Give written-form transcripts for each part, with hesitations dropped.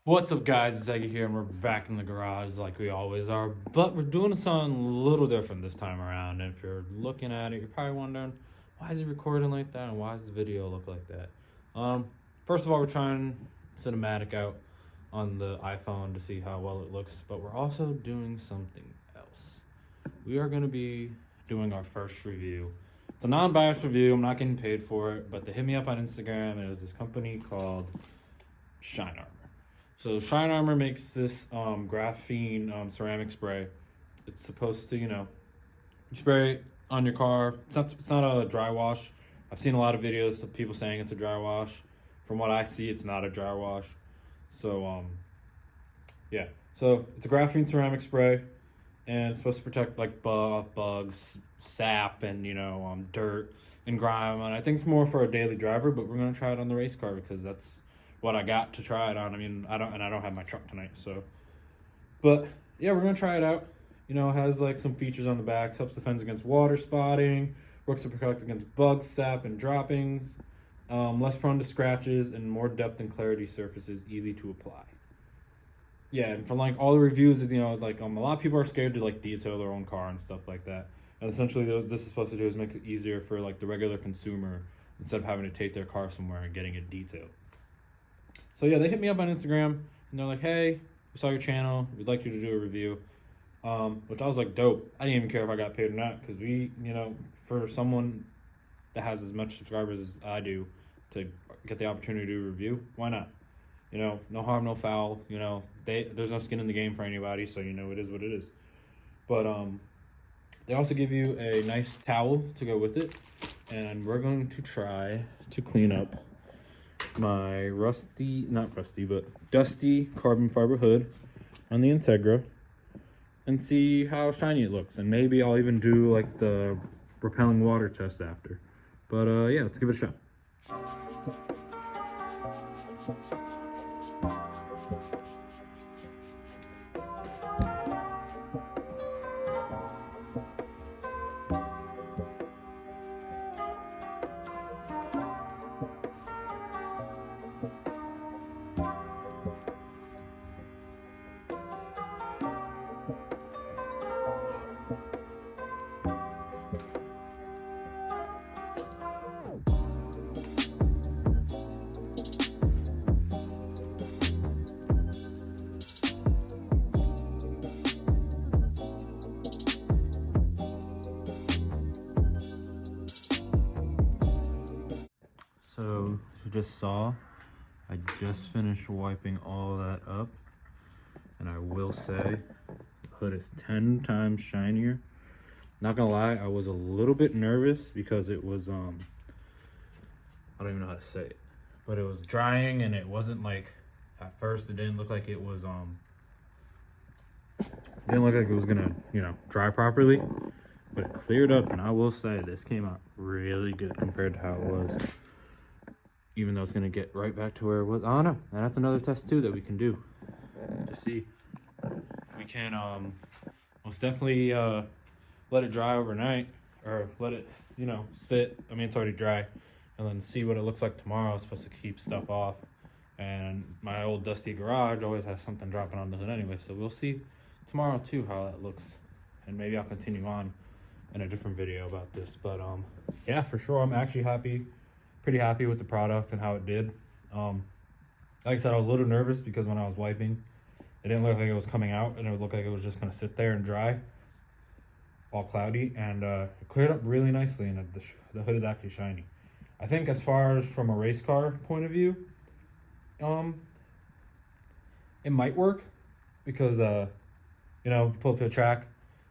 What's up, guys? It's Eggie here, and we're back in the garage like we always are, but we're doing something a little different this time around. And if you're looking at it, you're probably wondering, why is he recording like that, and why does the video look like that? First of all, we're trying cinematic out on the iPhone to see how well it looks, but we're also doing something else. We are going to be doing our first review. It's a non-biased review. I'm not getting paid for it, but they hit me up on Instagram, and it was this company called shinearmor. So shinearmor makes this graphene ceramic spray. It's supposed to, you spray it on your car. It's not a dry wash. I've seen a lot of videos of people saying it's a dry wash. From what I see, it's not a dry wash. So yeah. So it's a graphene ceramic spray, and it's supposed to protect like bugs, sap, and dirt and grime. And I think it's more for a daily driver, but we're gonna try it on the race car because that's what I got to try it on. I mean, I don't have my truck tonight, so. But yeah, we're gonna try it out. It has like some features on the back. Helps defend against water spotting. Works to protect against bugs, sap, and droppings. Less prone to scratches and more depth and clarity surfaces, easy to apply. Yeah, and from like all the reviews, is a lot of people are scared to like detail their own car and stuff like that. And essentially, this is supposed to do is make it easier for like the regular consumer instead of having to take their car somewhere and getting it detailed. So yeah, they hit me up on Instagram and they're like, "Hey, we saw your channel. We'd like you to do a review." Which I was like, dope. I didn't even care if I got paid or not because for someone that has as much subscribers as I do to get the opportunity to do a review, why not? No harm, no foul. There's no skin in the game for anybody, so it is what it is. But they also give you a nice towel to go with it, and we're going to try to clean up my dusty carbon fiber hood on the Integra and see how shiny it looks. And maybe I'll even do like the repelling water test after. But yeah, let's give it a shot. So you just saw, I just finished wiping all that up, and I will say the hood is 10 times shinier. Not gonna lie, I was a little bit nervous because it was I don't even know how to say it, but it was drying, and it wasn't like, at first it didn't look like it was gonna dry properly, but it cleared up, and I will say this came out really good compared to how it was. Even though it's gonna get right back to where it was. I don't know. And that's another test too that we can do to see. We can most definitely let it dry overnight, or let it sit. I mean, it's already dry, and then see what it looks like tomorrow. It's supposed to keep stuff off, and my old dusty garage always has something dropping on the hood anyway. So we'll see tomorrow too how that looks, and maybe I'll continue on in a different video about this. But yeah, for sure, I'm actually pretty happy with the product and how it did. Like I said, I was a little nervous because when I was wiping, it didn't look like it was coming out, and it looked like it was just gonna sit there and dry, all cloudy, and it cleared up really nicely, and the hood is actually shiny. I think as far as from a race car point of view, it might work because you pull up to a track,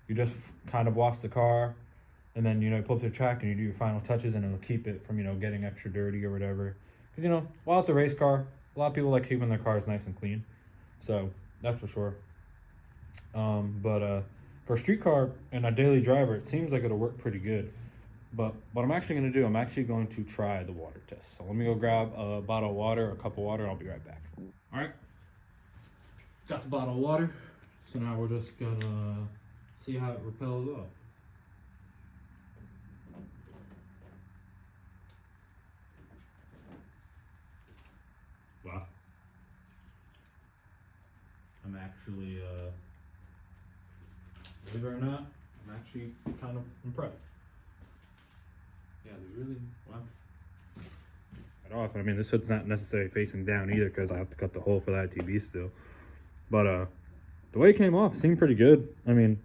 you just kind of wash the car, and then you pull up to the track and you do your final touches, and it'll keep it from getting extra dirty or whatever. Because while it's a race car, a lot of people like keeping their cars nice and clean, so that's for sure. But for a street car and a daily driver, it seems like it'll work pretty good. But what I'm actually going to do, I'm actually going to try the water test. So let me go grab a bottle of water, a cup of water, and I'll be right back. All right, got the bottle of water. So now we're just gonna see how it repels off. Wow. actually, believe it or not, I'm actually kind of impressed. Yeah, there's really, wow. Off. I mean, this hood's not necessarily facing down either because I have to cut the hole for that TB still. But the way it came off seemed pretty good. I mean,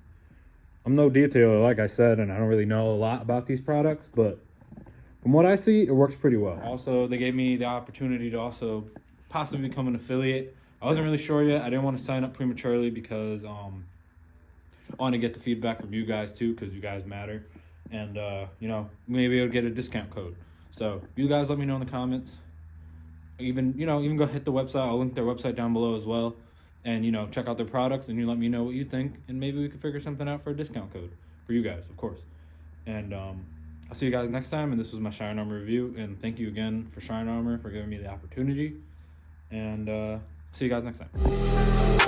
I'm no detailer, like I said, and I don't really know a lot about these products, but from what I see, it works pretty well. Also, they gave me the opportunity to also possibly become an affiliate. I wasn't really sure yet. I didn't want to sign up prematurely because I want to get the feedback from you guys too, because you guys matter. And, you know, maybe I'll get a discount code. So you guys let me know in the comments. Even go hit the website. I'll link their website down below as well. And, you know, check out their products and you let me know what you think. And maybe we can figure something out for a discount code for you guys, of course. And I'll see you guys next time. And this was my shinearmor review. And thank you again for shinearmor for giving me the opportunity. And see you guys next time.